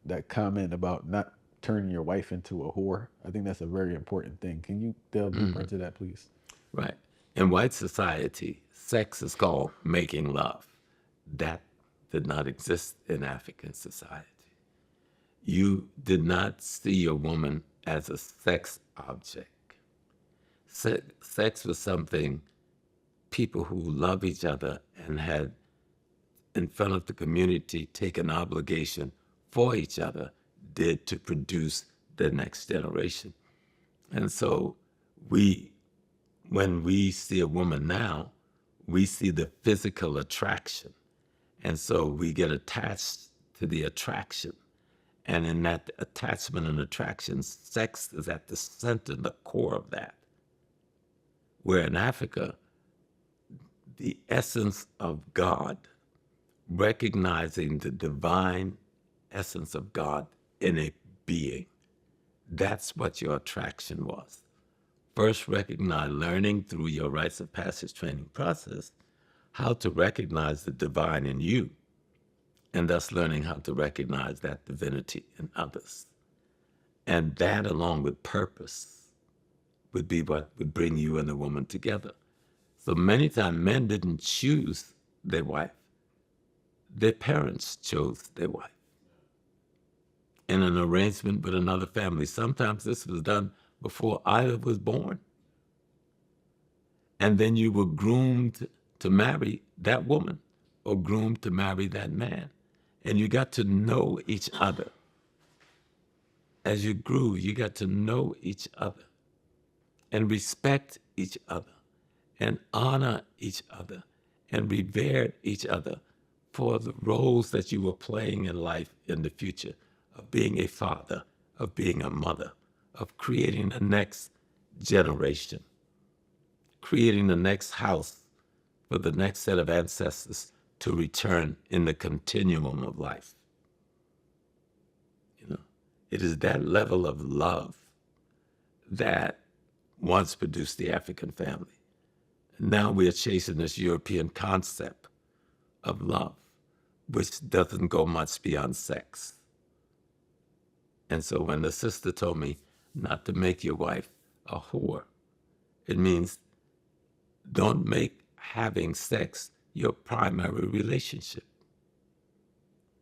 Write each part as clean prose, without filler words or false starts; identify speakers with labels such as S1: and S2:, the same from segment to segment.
S1: that comment about not turning your wife into a whore. I think that's a very important thing. Can you delve deeper into that, please?
S2: Right. In white society, sex is called making love. That did not exist in African society. You did not see a woman as a sex object. Sex was something people who love each other and had, in front of the community, taken obligation for each other, did to produce the next generation. And so we, when we see a woman now, we see the physical attraction. And so we get attached to the attraction. And in that attachment and attraction, sex is at the center, the core of that. Where in Africa, the essence of God, recognizing the divine essence of God in a being, that's what your attraction was. First recognize, learning through your rites of passage training process, how to recognize the divine in you, and thus learning how to recognize that divinity in others. And that, along with purpose, would be what would bring you and the woman together. So many times men didn't choose their wife. Their parents chose their wife in an arrangement with another family. Sometimes this was done before either was born. And then you were groomed to marry that woman or groomed to marry that man. And you got to know each other. As you grew, you got to know each other and respect each other and honor each other and revere each other for the roles that you were playing in life in the future, of being a father, of being a mother, of creating the next generation, creating the next house for the next set of ancestors to return in the continuum of life. You know, it is that level of love that once produced the African family. Now we are chasing this European concept of love, which doesn't go much beyond sex. And so when the sister told me not to make your wife a whore, it means don't make having sex your primary relationship.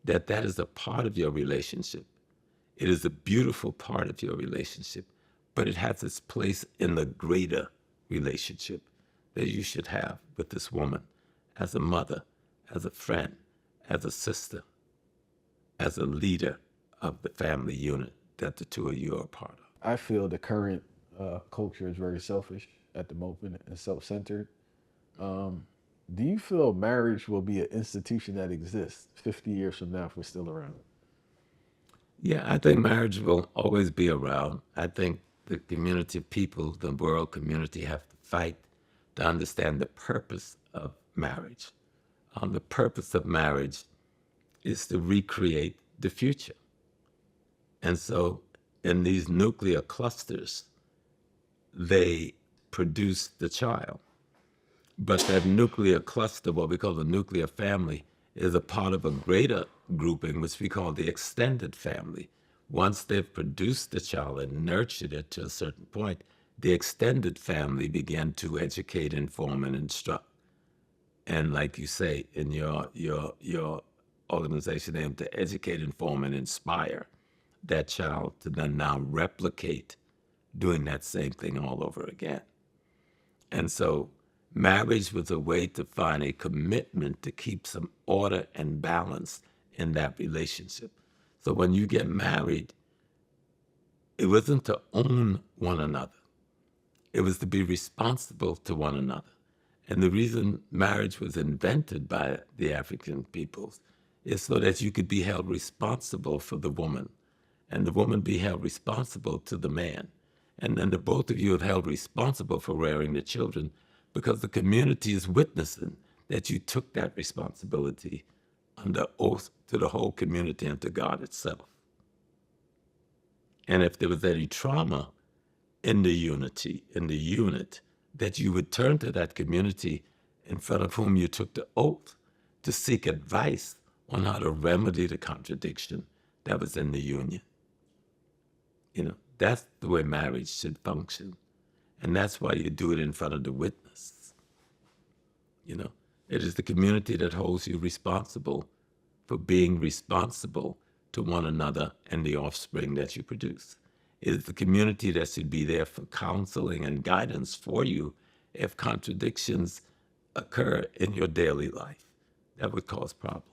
S2: That is a part of your relationship. It is a beautiful part of your relationship, but it has its place in the greater relationship that you should have with this woman as a mother, as a friend, as a sister, as a leader of the family unit that the two of you are a part of.
S1: I feel the current culture is very selfish at the moment and self-centered. Um, do you feel marriage will be an institution that exists 50 years from now if we're still around?
S2: Yeah, I think marriage will always be around. I think the community of people, the world community, have to fight to understand the purpose of marriage. The purpose of marriage is to recreate the future. And so in these nuclear clusters, they produce the child. But that nuclear cluster, what we call the nuclear family, is a part of a greater grouping, which we call the extended family. Once they've produced the child and nurtured it to a certain point, the extended family began to educate, inform, and instruct. And like you say, in your organization, aim to educate, inform, and inspire that child to then now replicate doing that same thing all over again. And so marriage was a way to find a commitment to keep some order and balance in that relationship. So when you get married, it wasn't to own one another. It was to be responsible to one another. And the reason marriage was invented by the African peoples is so that you could be held responsible for the woman, and the woman be held responsible to the man. And then the both of you are held responsible for rearing the children, because the community is witnessing that you took that responsibility under oath to the whole community and to God itself. And if there was any trauma in the unity, in the unit, that you would turn to that community in front of whom you took the oath to seek advice on how to remedy the contradiction, that was in the union. That's the way marriage should function. And that's why you do it in front of the witness. It is the community that holds you responsible for being responsible to one another and the offspring that you produce. It is the community that should be there for counseling and guidance for you if contradictions occur in your daily life that would cause problems.